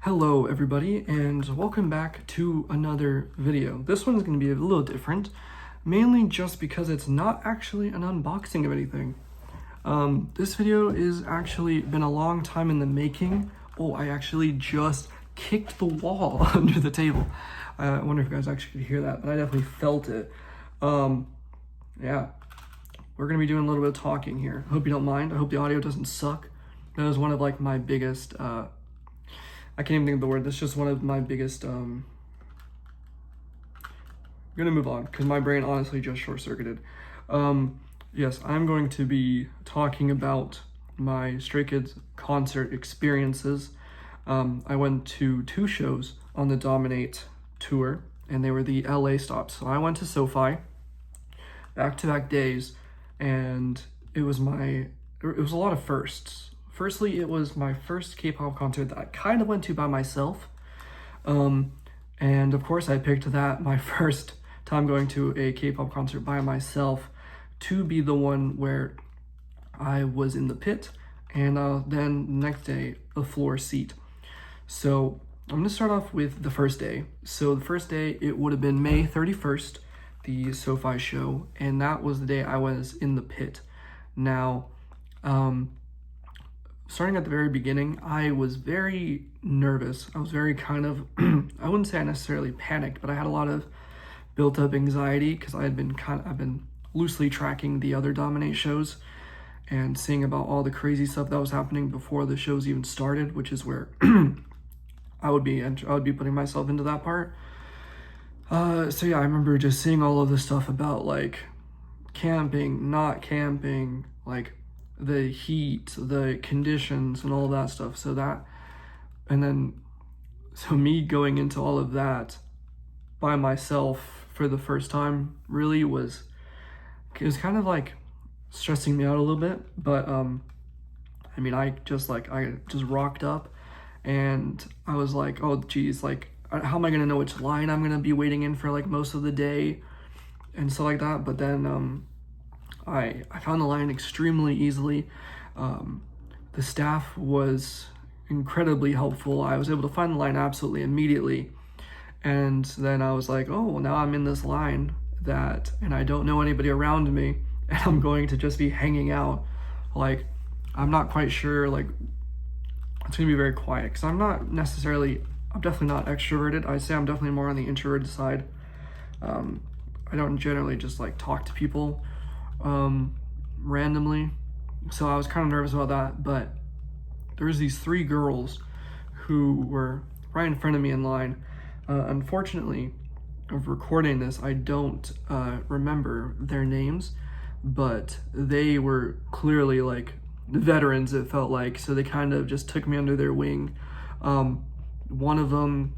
Hello everybody, and welcome back to another video. This one's going to be a little different, mainly just because it's not actually an unboxing of anything. This video is actually been a long time in the making. Oh, I actually just kicked the wall under the table. I wonder if you guys actually could hear that, but I definitely felt it. Yeah, we're going to be doing a little bit of talking here. I hope you don't mind. I hope the audio doesn't suck. That was one of like my biggest, I can't even think of the word. That's just one of my biggest, I'm gonna move on because my brain honestly just short-circuited. Yes, I'm going to be talking about my Stray Kids concert experiences. I went to 2 shows on the Dominate tour, and they were the LA stops. So I went to SoFi, back-to-back days, and it was a lot of firsts. Firstly, it was my first K-pop concert that I kind of went to by myself. And of course I picked that, my first time going to a K-pop concert by myself, to be the one where I was in the pit, and then the next day, a floor seat. So I'm gonna start off with the first day. So the first day, it would have been May 31st, the SoFi show, and that was the day I was in the pit. Now, starting at the very beginning, I was very nervous. I was very kind of, I wouldn't say I necessarily panicked, but I had a lot of built up anxiety because I've been loosely tracking the other Dominate shows and seeing about all the crazy stuff that was happening before the shows even started, which is where I would be putting myself into that part. So yeah, I remember just seeing all of this stuff about like camping, not camping, like the heat, the conditions, and all of that stuff. So me going into all of that by myself for the first time really it was kind of like stressing me out a little bit. But I mean, I just rocked up, and I was like, oh geez, like how am I gonna know which line I'm gonna be waiting in for like most of the day and stuff like that. But then I found the line extremely easily. The staff was incredibly helpful. I was able to find the line absolutely immediately. And then I was like, oh, well, now I'm in this line and I don't know anybody around me, and I'm going to just be hanging out. Like, I'm not quite sure, like, it's gonna be very quiet, because I'm definitely not extroverted. I'd say I'm definitely more on the introverted side. I don't generally just like talk to people randomly, so I was kind of nervous about that. But there was these 3 girls who were right in front of me in line. Unfortunately, of recording this, I don't remember their names, but they were clearly like veterans, it felt like, so they kind of just took me under their wing. One of them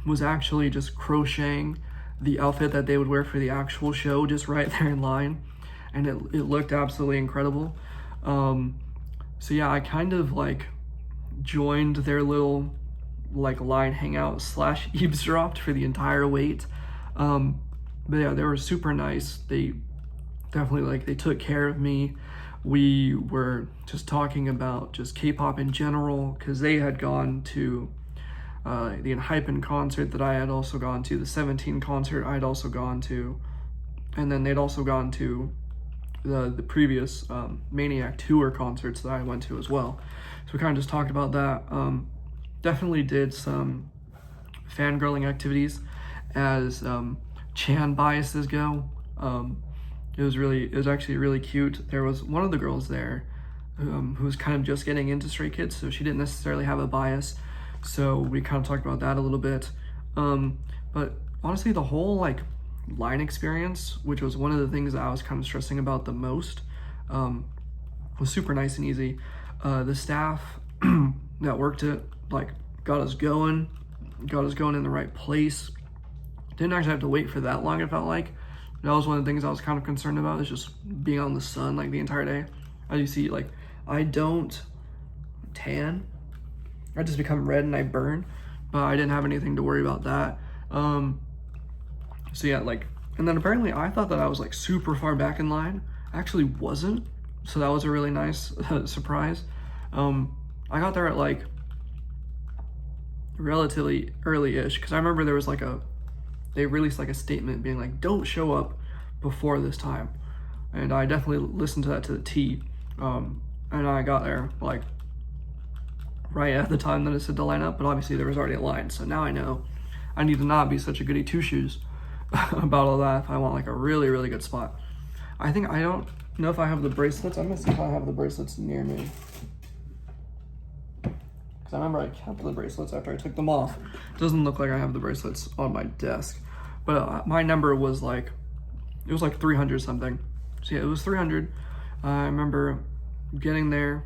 was actually just crocheting the outfit that they would wear for the actual show just right there in line, and it looked absolutely incredible. So yeah, I kind of like joined their little like line hangout / eavesdropped for the entire wait. But yeah, they were super nice. They definitely they took care of me. We were just talking about just K-pop in general, because they had gone to the Enhypen concert that I had also gone to, the 17 concert I'd also gone to, and then they'd also gone to the previous Maniac tour concerts that I went to as well. So we kind of just talked about that. Definitely did some fangirling activities as Chan biases go. It was actually really cute. There was one of the girls there who was kind of just getting into Stray Kids, so she didn't necessarily have a bias. So we kind of talked about that a little bit. But honestly, the whole like line experience, which was one of the things that I was kind of stressing about the most, was super nice and easy. The staff that worked it like got us going in the right place. Didn't actually have to wait for that long, it felt like. That was one of the things I was kind of concerned about, is just being on the sun like the entire day. As you see, like I don't tan, I just become red and I burn, but I didn't have anything to worry about that. So yeah, like, and then apparently I thought that I was like super far back in line. I actually wasn't, so that was a really nice surprise. I got there at like relatively early-ish, because I remember there was like they released like a statement being like, don't show up before this time. And I definitely listened to that to the T. And I got there like right at the time that it said to line up, but obviously there was already a line. So now I know I need to not be such a goody two-shoes about all that if I want like a really, really good spot. I don't know if I have the bracelets. I'm gonna see if I have the bracelets near me. Because I remember I kept the bracelets after I took them off. It doesn't look like I have the bracelets on my desk. But my number was like, it was like 300 something. So yeah, it was 300. I remember getting there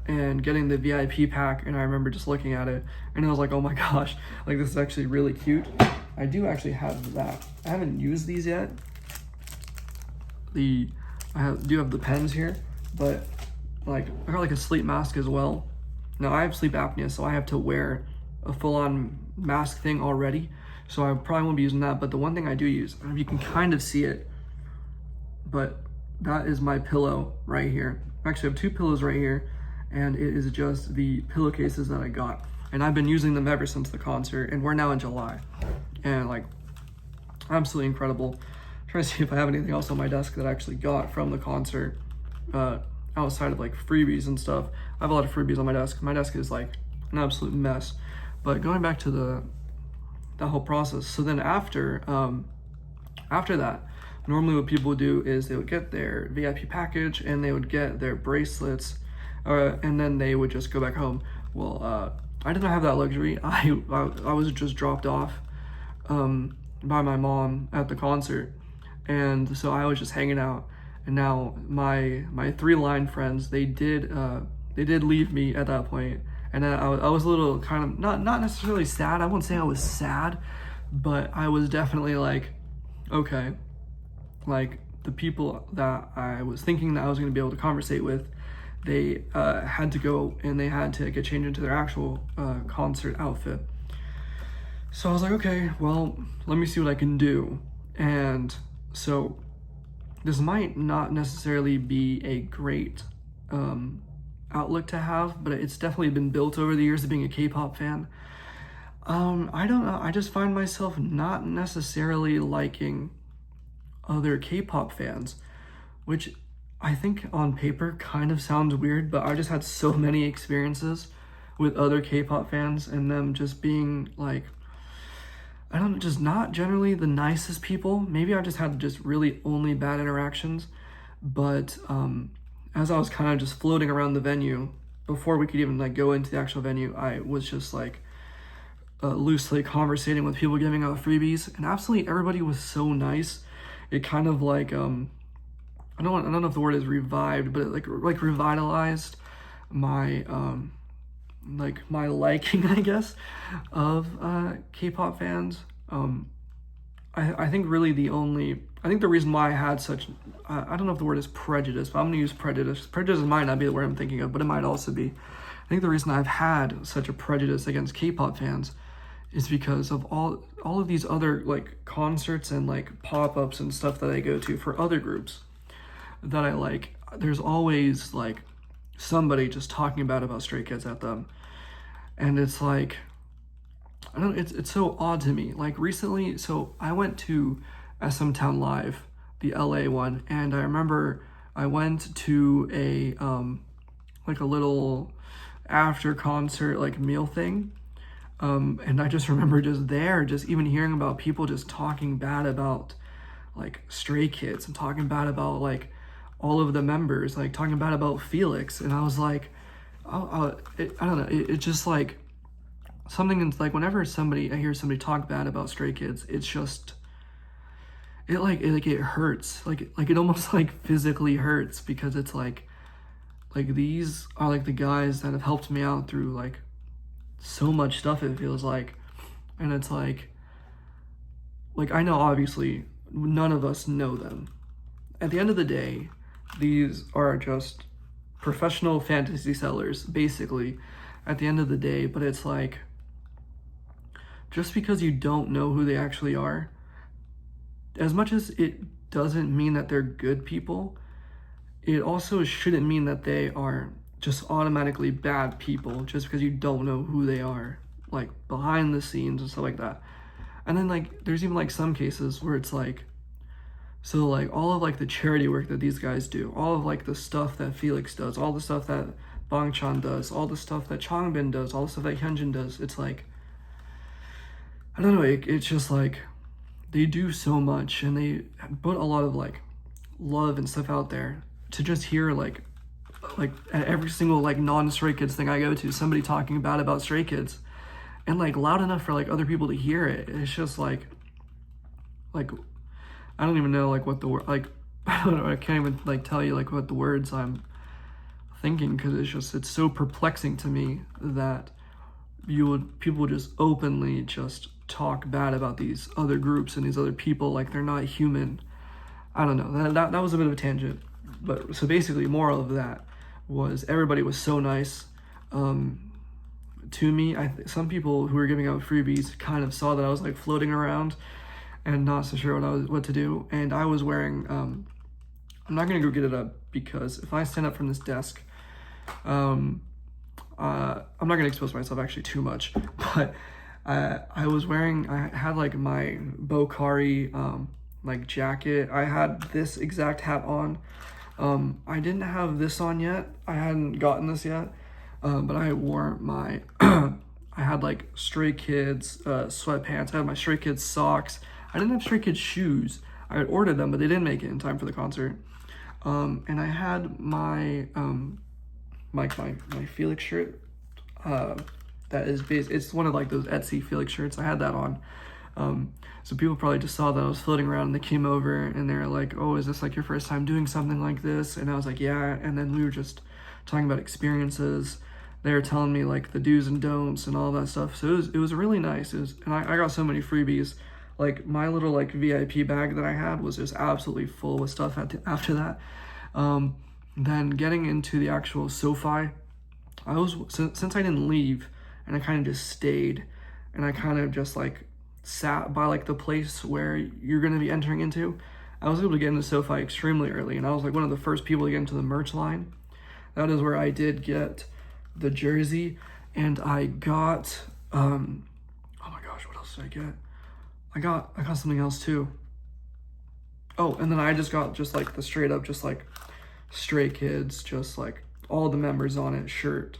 and getting the VIP pack, and I remember just looking at it, and I was like, oh my gosh, like this is actually really cute. I do actually have that. I haven't used these yet. Do have the pens here, but like I got like a sleep mask as well. Now I have sleep apnea, so I have to wear a full-on mask thing already, so I probably won't be using that. But the one thing I do use, I don't know if you can kind of see it, but that is my pillow right here. Actually, I have two pillows right here, and it is just the pillowcases that I got. And I've been using them ever since the concert, and we're now in July. And like, absolutely incredible. I'm trying to see if I have anything else on my desk that I actually got from the concert, outside of like freebies and stuff. I have a lot of freebies on my desk. My desk is like an absolute mess. But going back to that whole process. So then after that, normally what people would do is they would get their VIP package and they would get their bracelets, and then they would just go back home. Well, I did not have that luxury. I was just dropped off by my mom at the concert, and so I was just hanging out. And now my 3-line friends, they did leave me at that point, and I was a little kind of not necessarily sad. I won't say I was sad, but I was definitely like, okay, like the people that I was thinking that I was going to be able to conversate with, they had to go and they had to get changed into their actual concert outfit. So I was like, okay, well, let me see what I can do. And so this might not necessarily be a great outlook to have, but it's definitely been built over the years of being a K-pop fan. I don't know, I just find myself not necessarily liking other K-pop fans, which I think on paper kind of sounds weird, but I just had so many experiences with other K-pop fans and them just being like, I don't know, just not generally the nicest people. Maybe I just had just really only bad interactions, but as I was kind of just floating around the venue, before we could even like go into the actual venue, I was just like loosely conversating with people giving out freebies, and absolutely everybody was so nice. It kind of like I don't know if the word is revived, but it like revitalized my my liking, I guess, of K-pop fans. I think really the reason why I had such I don't know if the word is prejudice, but I'm gonna use prejudice. Prejudice might not be the word I'm thinking of, but it might also be. I think the reason I've had such a prejudice against K-pop fans is because of all of these other like concerts and like pop-ups and stuff that I go to for other groups that I like. There's always like somebody just talking about Stray Kids at them, and it's like, I don't know, it's so odd to me. Like recently, so I went to SM Town Live, the LA one, and I remember I went to a like a little after concert like meal thing, and I just remember just even hearing about people just talking bad about like Stray Kids and talking bad about like all of the members, like talking bad about Felix, and I was like, I don't know, it's just like something. It's like whenever I hear somebody talk bad about Stray Kids, it's just it hurts, like it almost like physically hurts, because it's like these are like the guys that have helped me out through like so much stuff, it feels like. And it's like I know obviously none of us know them. At the end of the day, these are just professional fantasy sellers, basically, at the end of the day. But it's like, just because you don't know who they actually are, as much as it doesn't mean that they're good people, it also shouldn't mean that they are just automatically bad people just because you don't know who they are. like behind the scenes and stuff like that. And then like there's even like some cases where it's like, so like all of like the charity work that these guys do, all of like the stuff that Felix does, all the stuff that Bangchan does, all the stuff that Changbin does, all the stuff that Hyunjin does, it's like, I don't know, it's just like they do so much and they put a lot of like love and stuff out there. To just hear like at every single like non-Stray Kids thing I go to, somebody talking bad about Stray Kids, and like loud enough for like other people to hear it. It's just like I don't even know like what the word, like I don't know, I can't even like tell you like what the words I'm thinking, because it's so perplexing to me that people would just openly just talk bad about these other groups and these other people like they're not human. I don't know, that was a bit of a tangent, but so basically moral of that was everybody was so nice to me. Some people who were giving out freebies kind of saw that I was like floating around and not so sure what to do, and I was wearing I'm not gonna go get it up because if I stand up from this desk, I'm not gonna expose myself actually too much, but I had like my Bokari like jacket. I had this exact hat on. I didn't have this on yet. I hadn't gotten this yet, but I wore my I had like Stray Kids sweatpants. I had my Stray Kids socks. I didn't have Stray Kids shoes. I had ordered them, but they didn't make it in time for the concert. And I had my my Felix shirt. That is it's one of like those Etsy Felix shirts. I had that on. So people probably just saw that I was floating around and they came over and they're like, oh, is this like your first time doing something like this? And I was like, yeah. And then we were just talking about experiences. They were telling me like the do's and don'ts and all that stuff. So it was really nice. And I got so many freebies. Like my little like VIP bag that I had was just absolutely full with stuff after that. Then getting into the actual SoFi, since I didn't leave and I kind of just stayed and I kind of just like sat by like the place where you're going to be entering into, I was able to get into SoFi extremely early, and I was like one of the first people to get into the merch line. That is where I did get the jersey, and I got oh my gosh, what else did I get? I got something else too. Oh, and then I just got just like the straight up just like Stray Kids, just like all the members on it shirt.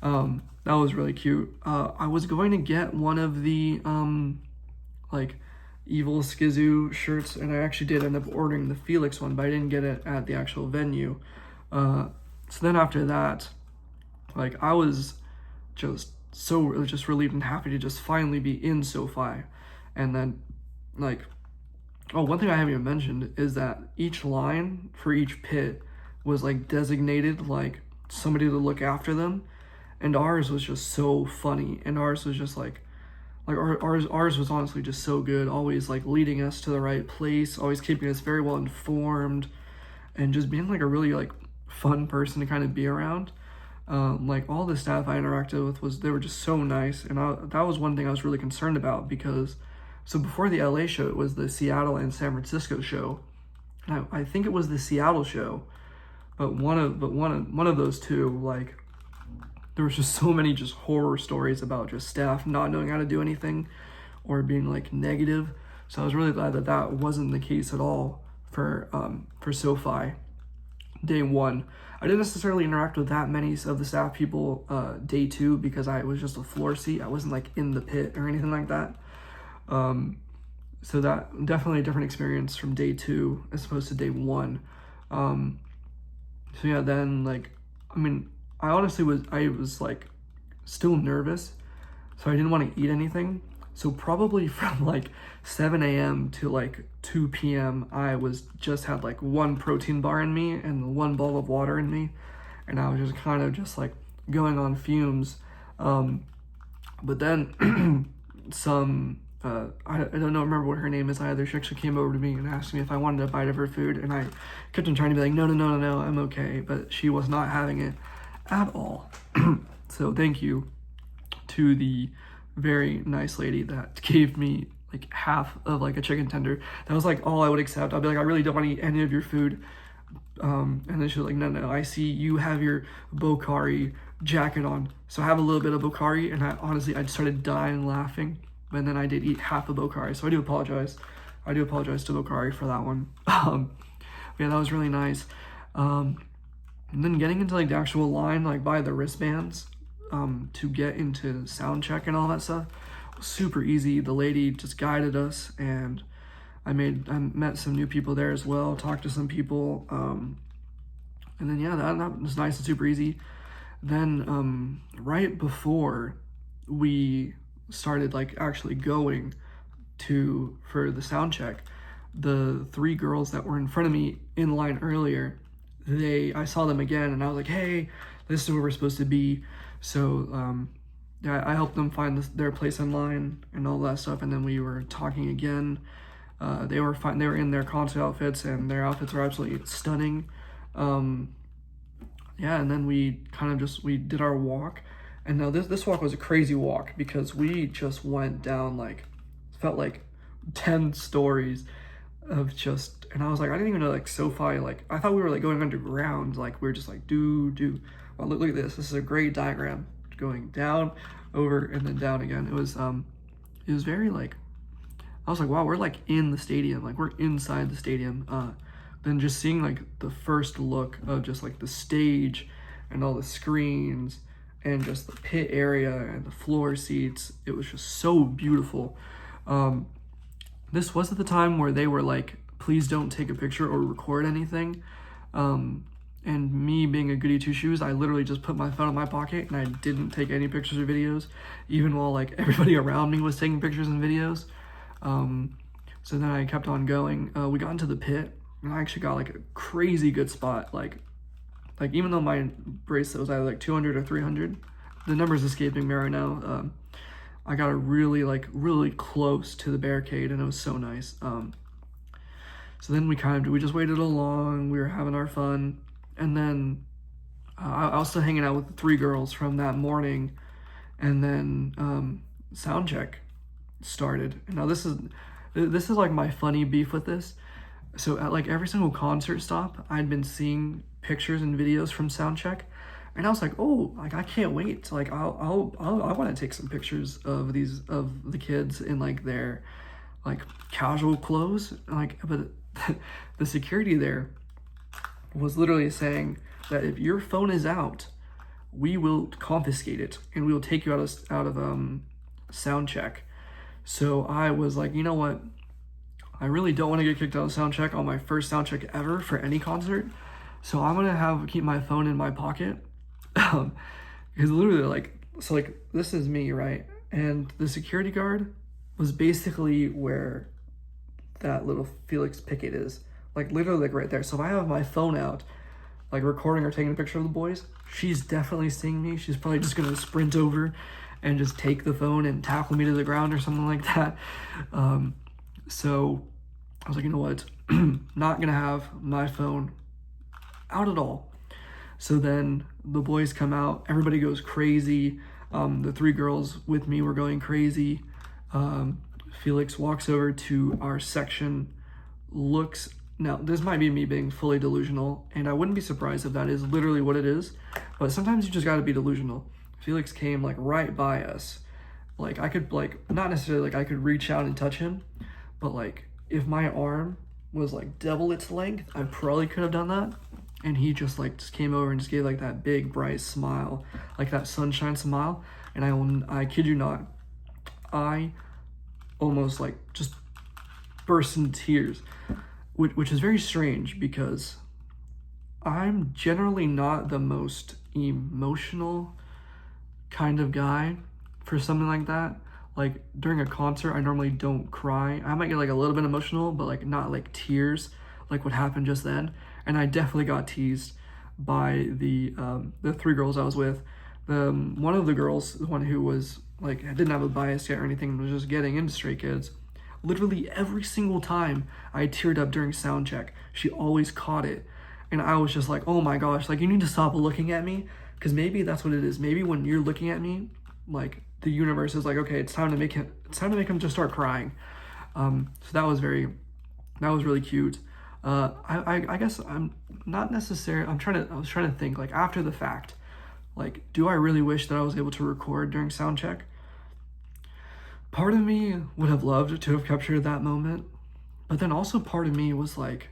That was really cute. I was going to get one of the like Evil Skizoo shirts, and I actually did end up ordering the Felix one, but I didn't get it at the actual venue. So then after that, like I was just relieved and happy to just finally be in SoFi. And then like, oh, one thing I haven't even mentioned is that each line for each pit was like designated like somebody to look after them, and ours was just so funny, and ours was just like ours was honestly just so good, always like leading us to the right place, always keeping us very well informed, and just being like a really like fun person to kind of be around. Like all the staff I interacted with they were just so nice, and that was one thing I was really concerned about, because so before the LA show it was the Seattle and San Francisco show, and I think it was the Seattle show, but one of those two, like there was just so many just horror stories about just staff not knowing how to do anything or being like negative. So I was really glad that wasn't the case at all for SoFi day one. I didn't necessarily interact with that many of the staff people day two, because I was just a floor seat. I wasn't like in the pit or anything like that. So that definitely a different experience from day two as opposed to day one. So yeah, then like, I mean, I was like still nervous, so I didn't want to eat anything. So probably from like 7 a.m. to like 2 p.m. I just had like one protein bar in me and one bowl of water in me, and I was just kind of just like going on fumes. But then I don't remember what her name is either. She actually came over to me and asked me if I wanted a bite of her food, and I kept on trying to be like, no, I'm okay, but she was not having it at all. So thank you to the very nice lady that gave me like half of like a chicken tender. That was like all I would accept. I'd be like, I really don't want to eat any of your food. And then she was like, no, I see you have your Bokari jacket on. So I have a little bit of Bocari, and I started dying laughing. And then I did eat half a Bocari, so I do apologize. I do apologize to Bocari for that one. Yeah, that was really nice. And then getting into like the actual line, like by the wristbands, to get into sound check and all that stuff was super easy. The lady just guided us, and I met some new people there as well, talked to some people, and then yeah, that was nice and super easy. Then right before we started like actually going for the sound check, the 3 girls that were in front of me in line earlier, I saw them again, and I was like, hey, this is where we're supposed to be. So yeah, I helped them find their place in line and all that stuff, and then we were talking again. They were fine. They were in their concert outfits, and their outfits are absolutely stunning. Yeah, and then we did our walk, and now this walk was a crazy walk because we just went down felt like 10 stories of just, and I was like, I didn't even know like SoFi, like I thought we were like going underground, like we were just like well, look at this is a great diagram, going down, over, and then down again. It was very like, I was like, wow, we're like in the stadium, like we're inside the stadium. Then just seeing like the first look of just like the stage and all the screens and just the pit area and the floor seats, it was just so beautiful. This was at the time where they were like, please don't take a picture or record anything. And me being a goody two shoes, I literally just put my phone in my pocket and I didn't take any pictures or videos, even while like everybody around me was taking pictures and videos. So then I kept on going. We got into the pit, and I actually got like a crazy good spot. Like even though my bracelet was either like 200 or 300, the number's escaping me right now. I got really close to the barricade, and it was so nice. So then we just waited along. We were having our fun, and then I was still hanging out with the 3 girls from that morning, and then sound check started. And now this is like my funny beef with this. So at like every single concert stop, I'd been seeing pictures and videos from soundcheck, and I was like, oh, like I can't wait to like I want to take some pictures of the kids in like their like casual clothes, but the security there was literally saying that if your phone is out, we will confiscate it and we will take you out of sound check. So I was like, you know what? I really don't want to get kicked out of sound check on my first sound check ever for any concert. So I'm gonna keep my phone in my pocket. Because literally this is me, right? And the security guard was basically where that little Felix Pickett is. Like literally like right there. So if I have my phone out, like recording or taking a picture of the boys, she's definitely seeing me. She's probably just gonna sprint over and just take the phone and tackle me to the ground or something like that. So I was like, you know what? Not gonna have my phone out at all. So then the boys come out, everybody goes crazy. The 3 girls with me were going crazy. Felix walks over to our section, now this might be me being fully delusional, and I wouldn't be surprised if that is literally what it is, but sometimes you just gotta be delusional. Felix came like right by us. Like I could not necessarily like I could reach out and touch him, but like if my arm was like double its length, I probably could have done that. And he just came over and just gave like that big bright smile, like that sunshine smile. And I kid you not, I almost like just burst into tears, which is very strange because I'm generally not the most emotional kind of guy for something like that. Like during a concert, I normally don't cry. I might get like a little bit emotional, but like not like tears like what happened just then. And I definitely got teased by the 3 girls I was with. One of the girls, the one who was like didn't have a bias yet or anything, was just getting into Stray Kids. Literally every single time I teared up during sound check, she always caught it, and I was just like, oh my gosh, like you need to stop looking at me, because maybe that's what it is. Maybe when you're looking at me, like the universe is like, okay, it's time to make him just start crying. So that was really cute. I guess I'm not necessarily, I was trying to think like after the fact, like, do I really wish that I was able to record during sound check? Part of me would have loved to have captured that moment, but then also part of me was like,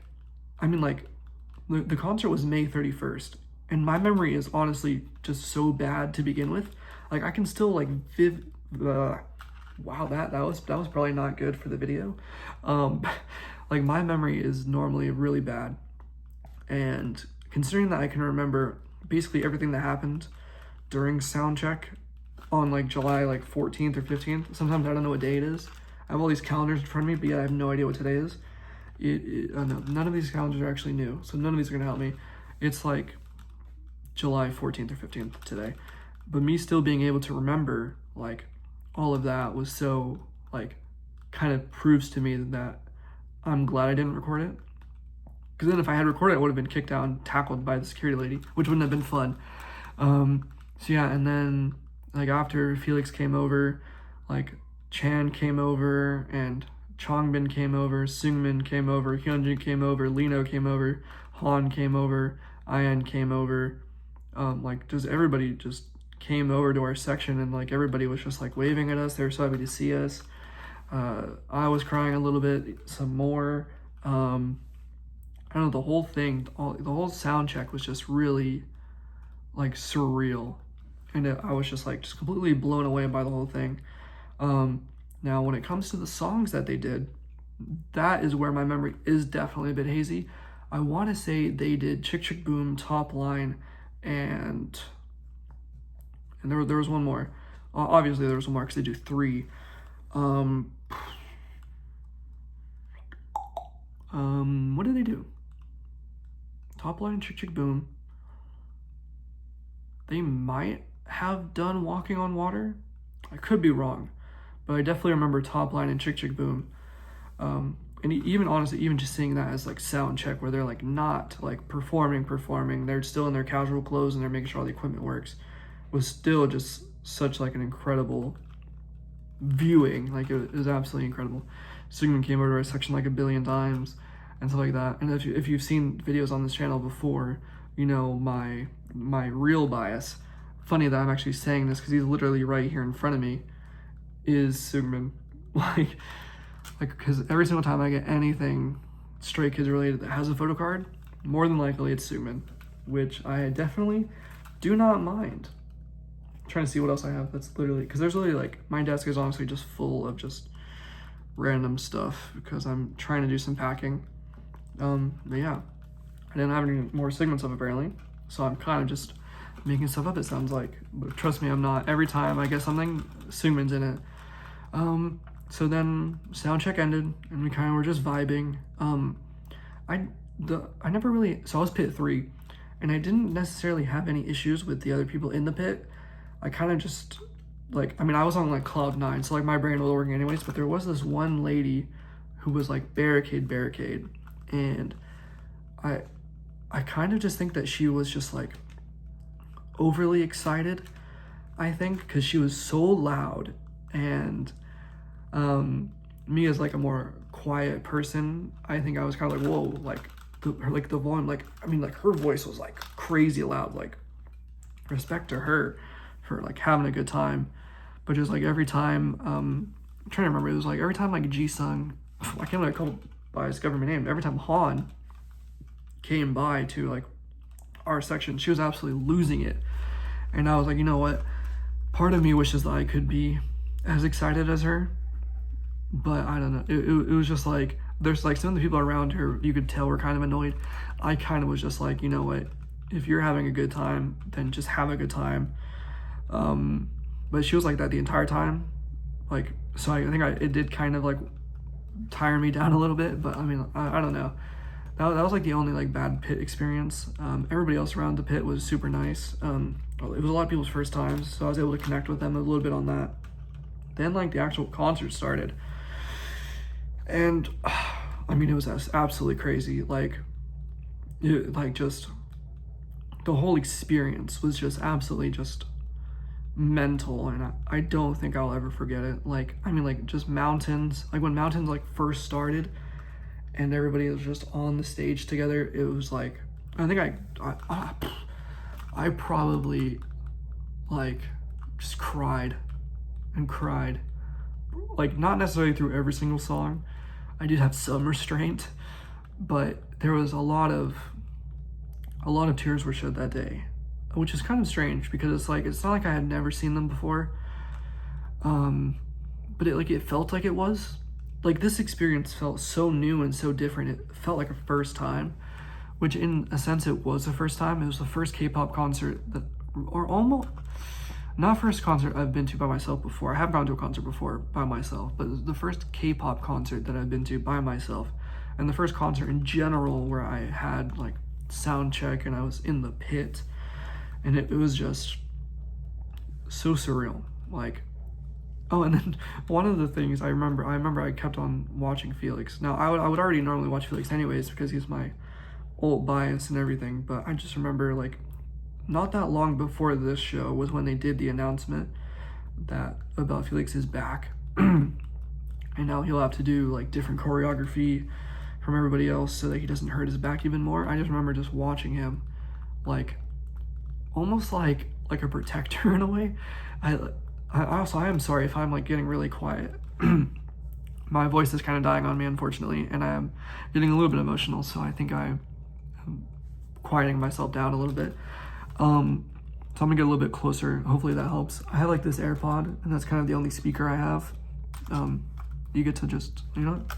I mean, like, the concert was May 31st, and my memory is honestly just so bad to begin with. Like, I can still, like, wow, that was probably not good for the video. Like, my memory is normally really bad, and considering that I can remember basically everything that happened during sound check on like July like 14th or 15th, sometimes I don't know what day it is. I have all these calendars in front of me, but yeah, I have no idea what today is. No, none of these calendars are actually new, so none of these are gonna help me. It's like July 14th or 15th today, but me still being able to remember like all of that was so like kind of proves to me that I'm glad I didn't record it. Because then if I had recorded it, I would have been kicked out and tackled by the security lady, which wouldn't have been fun. So yeah, and then like after Felix came over, like Chan came over and Changbin came over, Seungmin came over, Hyunjin came over, Lino came over, Han came over, Ayan came over. Like just everybody just came over to our section, and like everybody was just like waving at us. They were so happy to see us. I was crying a little bit, some more. I don't know, the whole thing, the whole sound check was just really like surreal, and I was just like completely blown away by the whole thing. Now when it comes to the songs that they did, that is where my memory is definitely a bit hazy. I want to say they did Chick Chick Boom, Top Line, and there was one more. Obviously there was one more because they do 3. What did they do? Top Line, Chick Chick Boom. They might have done Walking on Water. I could be wrong, but I definitely remember Top Line and Chick Chick Boom. And even honestly, even just seeing that as like sound check, where they're like not like performing, they're still in their casual clothes and they're making sure all the equipment works, was still just such like an incredible viewing. Like it was absolutely incredible. Seungmin came over to our section like a billion times and stuff like that. And if you've seen videos on this channel before, you know my real bias. Funny that I'm actually saying this because he's literally right here in front of me, is Seungmin. Like because every single time I get anything Stray Kids related that has a photo card, more than likely it's Seungmin, which I definitely do not mind. I'm trying to see what else I have that's literally, because there's literally like, my desk is honestly just full of just random stuff because I'm trying to do some packing. But yeah, I didn't have any more segments of apparently, so I'm kind of just making stuff up, it sounds like. But trust me, I'm not. Every time I get something, Seungmin's in it. So then sound check ended and we kind of were just vibing. I never really, so I was pit 3 and I didn't necessarily have any issues with the other people in the pit. I kind of just like, I mean, I was on like cloud 9, so like my brain was working anyways, but there was this one lady who was like barricade, and I kind of just think that she was just like overly excited, I think, because she was so loud. And me as like a more quiet person, I think I was kind of like, whoa, like the volume, like, I mean, like her voice was like crazy loud, like respect to her for like having a good time. But just like every time, I'm trying to remember, it was like every time like Jisung, I can't remember call by his government name, every time Han came by to like our section, she was absolutely losing it. And I was like, you know what, part of me wishes that I could be as excited as her, but I don't know, it was just like, there's like some of the people around her, you could tell were kind of annoyed. I kind of was just like, you know what, if you're having a good time, then just have a good time. But she was like that the entire time, like, so I think it did kind of like tire me down a little bit. But I mean, I don't know, that was like the only like bad pit experience. Everybody else around the pit was super nice. It was a lot of people's first times, so I was able to connect with them a little bit on that. Then like the actual concert started, and I mean, it was absolutely crazy. Like just the whole experience was just absolutely just mental, and I don't think I'll ever forget it. Like, I mean, like just Mountains, like when Mountains like first started and everybody was just on the stage together, it was like, I think I probably like just cried and cried. Like not necessarily through every single song. I did have some restraint, but there was a lot of tears were shed that day, which is kind of strange because it's like, it's not like I had never seen them before. But it felt like it was. Like this experience felt so new and so different. It felt like a first time, which in a sense it was the first time. It was the first K-pop concert or almost, not first concert I've been to by myself before. I have gone to a concert before by myself, but it was the first K-pop concert that I've been to by myself. And the first concert in general where I had like sound check and I was in the pit. And it was just so surreal. Like, oh, and then one of the things I remember I kept on watching Felix. Now, I would already normally watch Felix anyways because he's my old bias and everything, but I just remember, like, not that long before this show was when they did the announcement that about Felix is back. And now he'll have to do, like, different choreography from everybody else so that he doesn't hurt his back even more. I just remember just watching him, like, almost like a protector in a way. I am sorry if I'm like getting really quiet. My voice is kind of dying on me, unfortunately, and I am getting a little bit emotional, so I think I am quieting myself down a little bit. So I'm gonna get a little bit closer. Hopefully that helps. I have like this AirPod, and that's kind of the only speaker I have. You get to just, you know what?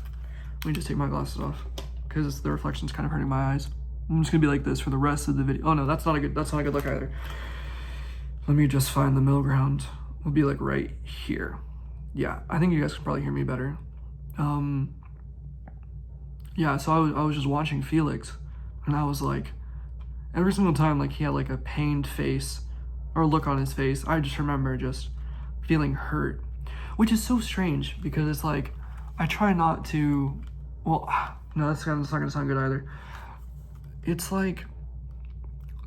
Let me just take my glasses off because the reflection's kind of hurting my eyes. I'm just gonna be like this for the rest of the video. Oh no, that's not a good look either. Let me just find the middle ground. We'll be like right here. Yeah, I think you guys can probably hear me better. Yeah, so I was just watching Felix, and I was like, every single time like he had like a pained face or look on his face, I just remember just feeling hurt, which is so strange because it's like, I try not to, well, no, that's not gonna sound good either. It's like,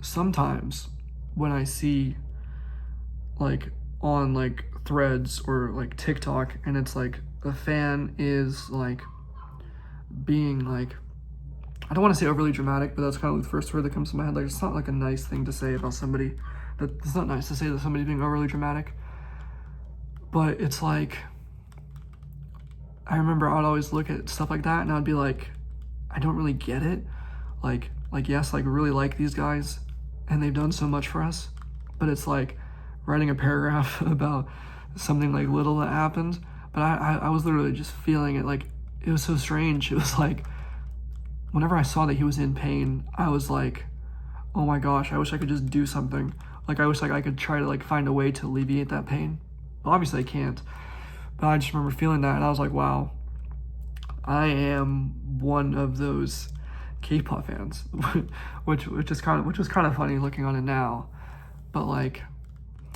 sometimes when I see like on like threads or like TikTok and it's like a fan is like being like, I don't want to say overly dramatic, but that's kind of the first word that comes to my head. Like, it's not like a nice thing to say about somebody. It's not nice to say that somebody's being overly dramatic, but it's like, I remember I would always look at stuff like that and I'd be like, I don't really get it. Like yes, like really like these guys and they've done so much for us, but it's like writing a paragraph about something like little that happened. But I was literally just feeling it. Like, it was so strange. It was like, whenever I saw that he was in pain, I was like, oh my gosh, I wish I could just do something. Like, I wish like I could try to like find a way to alleviate that pain. But obviously I can't. But I just remember feeling that and I was like, wow, I am one of those K-pop fans, which was kind of funny looking on it now. But like,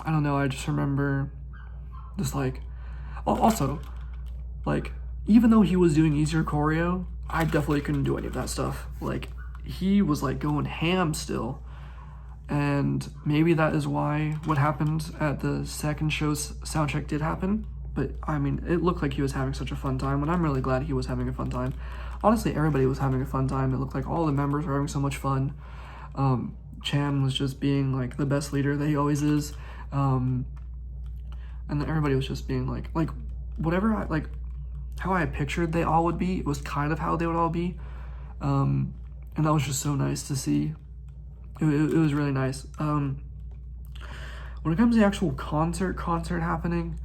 I don't know, I just remember just like, also, like, even though he was doing easier choreo, I definitely couldn't do any of that stuff. Like, he was like going ham still. And maybe that is why what happened at the second show's soundcheck did happen. But I mean, it looked like he was having such a fun time, and I'm really glad he was having a fun time. Honestly, everybody was having a fun time. It looked like all the members were having so much fun. Chan was just being like the best leader that he always is. And then everybody was just being like whatever how I pictured they all would be, it was kind of how they would all be. And that was just so nice to see. It was really nice. When it comes to the actual concert happening,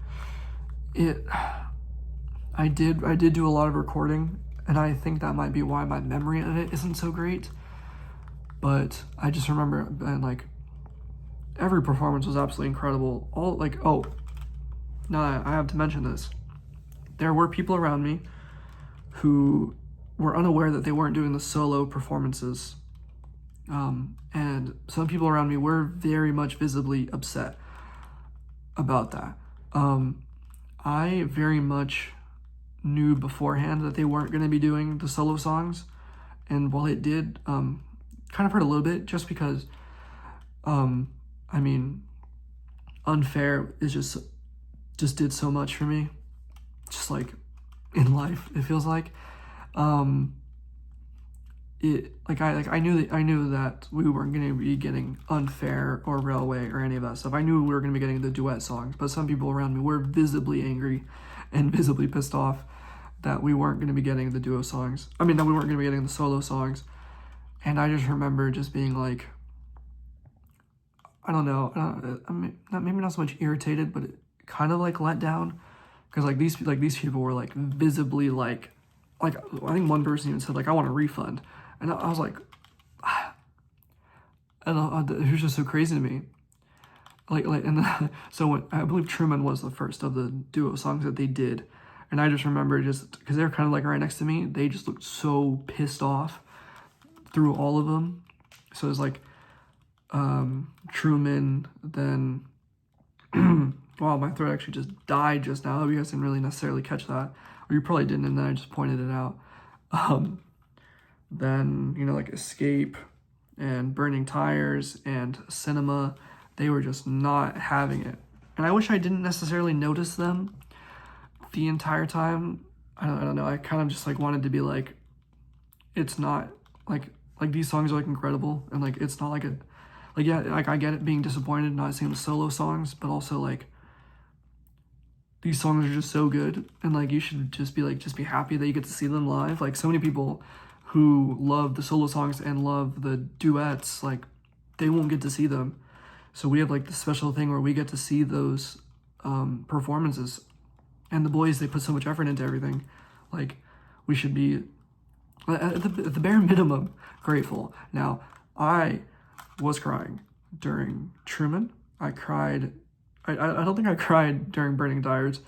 I did do a lot of recording, and I think that might be why my memory of it isn't so great. But I just remember, and like, every performance was absolutely incredible. All like, oh, now I have to mention this. There were people around me who were unaware that they weren't doing the solo performances. And some people around me were very much visibly upset about that. I very much knew beforehand that they weren't going to be doing the solo songs. And while it did kind of hurt a little bit, just because, I mean, Unfair is just did so much for me. Just like in life, it feels like. I knew that we weren't going to be getting Unfair or Railway or any of that stuff. I knew we were going to be getting the duet songs, but some people around me were visibly angry and visibly pissed off that we weren't going to be getting the duo songs. I mean, that we weren't going to be getting the solo songs. And I just remember just being like, I don't know, maybe not so much irritated, but kind of like let down, because like these people were like visibly like I think one person even said like, I want a refund, and I was like, and it was just so crazy to me, so when, I believe Truman was the first of the duo songs that they did, and I just remember just because they were kind of like right next to me, they just looked so pissed off through all of them. So it was like Truman, then wow, my throat actually just died just now. You guys didn't really necessarily catch that, or you probably didn't, and then I just pointed it out. Then, you know, like Escape and Burning Tires and Cinema, they were just not having it. And I wish I didn't necessarily notice them the entire time. I don't know. I kind of just like wanted to be like, it's not like these songs are like incredible, and like it's not like a like, yeah, like I get it being disappointed not seeing the solo songs, but also like these songs are just so good, and like you should just be happy that you get to see them live. Like so many people who love the solo songs and love the duets, like they won't get to see them. So we have like the special thing where we get to see those performances, and the boys, they put so much effort into everything. Like we should be at the bare minimum grateful. Now, I was crying during Truman. I cried. I don't think I cried during Burning Tires.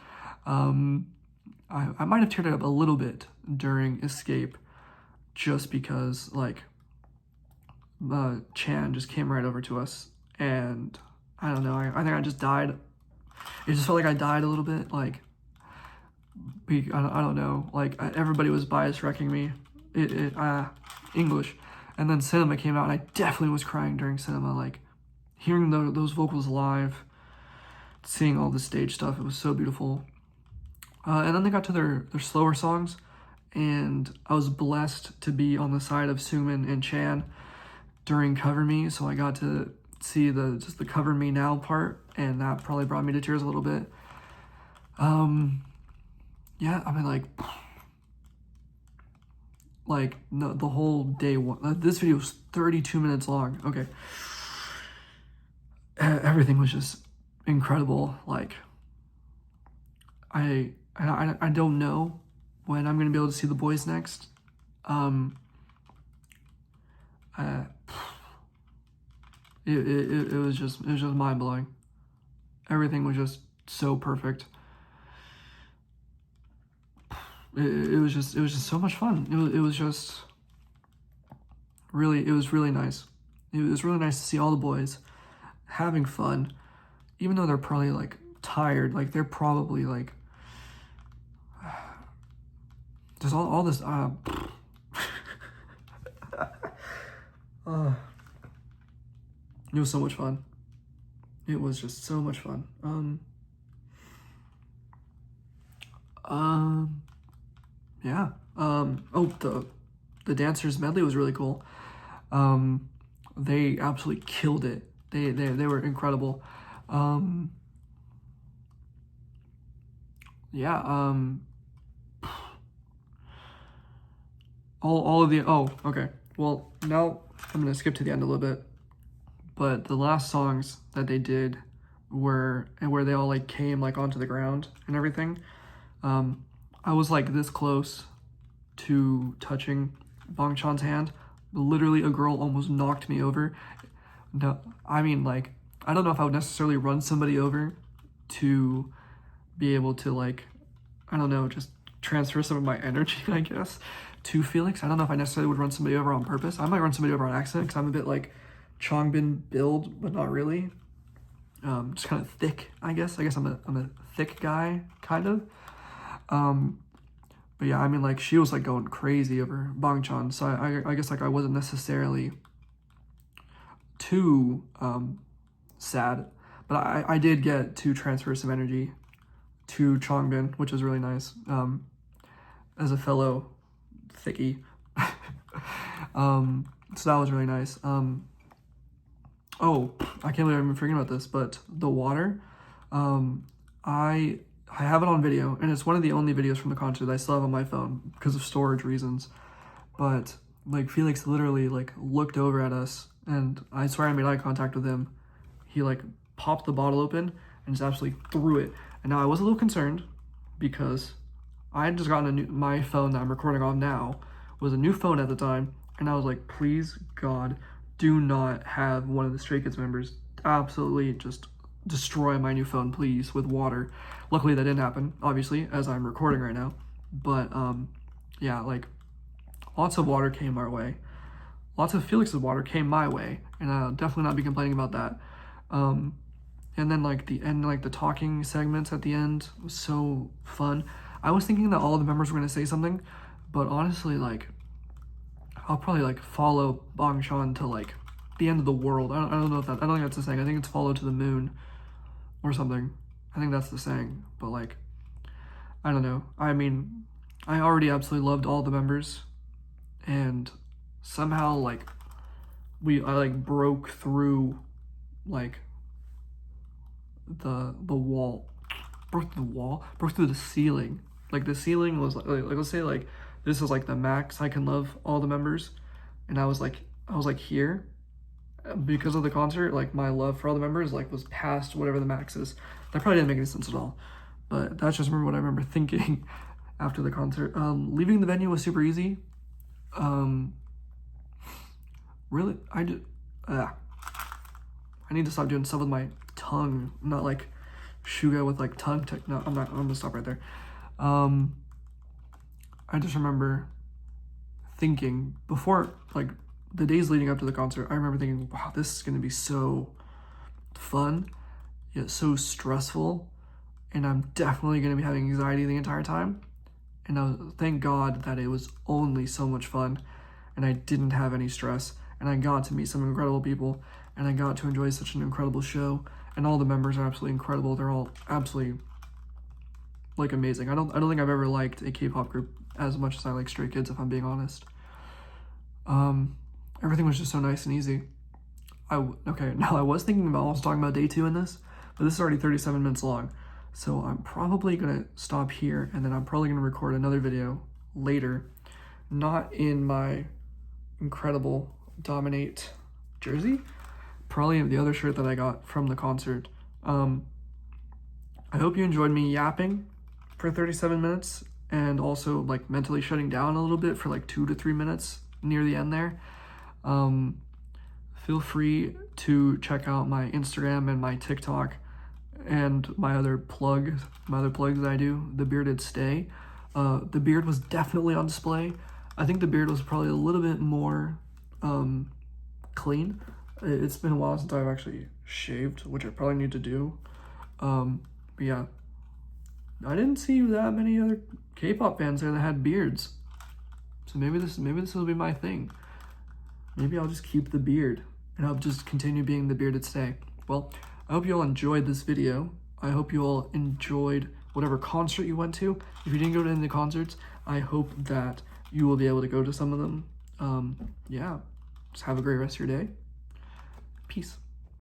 I might have teared up a little bit during Escape, just because like Chan just came right over to us, and I don't know. I think I just died. It just felt like I died a little bit. Like I don't know. Like everybody was bias wrecking me. English. And then Cinema came out, and I definitely was crying during Cinema. Like, hearing those vocals live, seeing all the stage stuff, it was so beautiful. And then they got to their slower songs, and I was blessed to be on the side of Sumin and Chan during Cover Me, so I got to see the Cover Me Now part, and that probably brought me to tears a little bit. Yeah, I mean, no, the whole day one. This video was 32 minutes long. Okay. Everything was just incredible. Like, I don't know when I'm gonna be able to see the boys next. It was just mind blowing. Everything was just so perfect. It was just so much fun. It was really nice. It was really nice to see all the boys having fun, even though they're probably like tired. Like they're probably like there's all this it was so much fun. It was just so much fun. Yeah. Oh, the dancers medley was really cool. They absolutely killed it. They were incredible. Yeah. All of the okay. Well, now I'm gonna skip to the end a little bit. But the last songs that they did were where they all like came like onto the ground and everything. I was like this close to touching Bang Chan's hand. Literally, a girl almost knocked me over. No, I mean, like, I don't know if I would necessarily run somebody over to be able to, like, I don't know, just transfer some of my energy, I guess, to Felix. I don't know if I necessarily would run somebody over on purpose. I might run somebody over on accident because I'm a bit like Changbin build, but not really. Just kind of thick, I guess. I guess I'm a thick guy, kind of. But yeah, I mean, like, she was like going crazy over Bang Chan, so I guess like I wasn't necessarily too sad, but I did get to transfer some energy to Changbin, which was really nice. As a fellow thickie. So that was really nice. Oh, I can't believe I'm forgetting about this, but the water, I have it on video, and it's one of the only videos from the concert that I still have on my phone because of storage reasons. But like Felix literally like looked over at us, and I swear I made eye contact with him. He like popped the bottle open and just absolutely threw it. And now I was a little concerned because I had just gotten my phone that I'm recording on now was a new phone at the time, and I was like, please God, do not have one of the Stray Kids members absolutely just destroy my new phone, please, with water. Luckily that didn't happen, obviously, as I'm recording right now. But yeah, like lots of water came our way. Lots of Felix's water came my way, and I'll definitely not be complaining about that. And then like the end, like the talking segments at the end was so fun. I was thinking that all the members were gonna say something, but honestly, like I'll probably like follow Bang Chan to like the end of the world. I don't know if that, I don't think that's the saying. I think it's follow to the moon or something. I think that's the saying, but like, I don't know. I mean, I already absolutely loved all the members, and somehow like I like broke through like the wall, broke through the ceiling. Like the ceiling was like let's say like this is like the max I can love all the members, and I was like here because of the concert. Like my love for all the members like was past whatever the max is. That probably didn't make any sense at all, but that's just what I remember thinking after the concert. Leaving the venue was super easy. Really, I need to stop doing stuff with my tongue, not like Suga with like tongue tech. No, I'm gonna stop right there. I just remember thinking before, like the days leading up to the concert, I remember thinking, wow, this is gonna be so fun, yet so stressful, and I'm definitely gonna be having anxiety the entire time. And thank God that it was only so much fun, and I didn't have any stress, and I got to meet some incredible people, and I got to enjoy such an incredible show, and all the members are absolutely incredible. They're all absolutely like amazing. I don't think I've ever liked a K-pop group as much as I like Stray Kids, if I'm being honest. Everything was just so nice and easy. Okay, now I was thinking about also talking about day 2 in this, but this is already 37 minutes long. So I'm probably gonna stop here, and then I'm probably gonna record another video later, not in my incredible Dominate jersey, probably in the other shirt that I got from the concert. I hope you enjoyed me yapping for 37 minutes and also like mentally shutting down a little bit for like 2 to 3 minutes near the end there. Feel free to check out my Instagram and my TikTok and my other plugs that I do, the bearded stay. The beard was definitely on display. I think the beard was probably a little bit more clean. It's been a while since I've actually shaved, which I probably need to do. But yeah, I didn't see that many other K-pop fans there that had beards. So maybe this will be my thing. Maybe I'll just keep the beard and I'll just continue being the bearded stay. Well, I hope you all enjoyed this video. I hope you all enjoyed whatever concert you went to. If you didn't go to any of the concerts, I hope that you will be able to go to some of them. Yeah, just have a great rest of your day. Peace.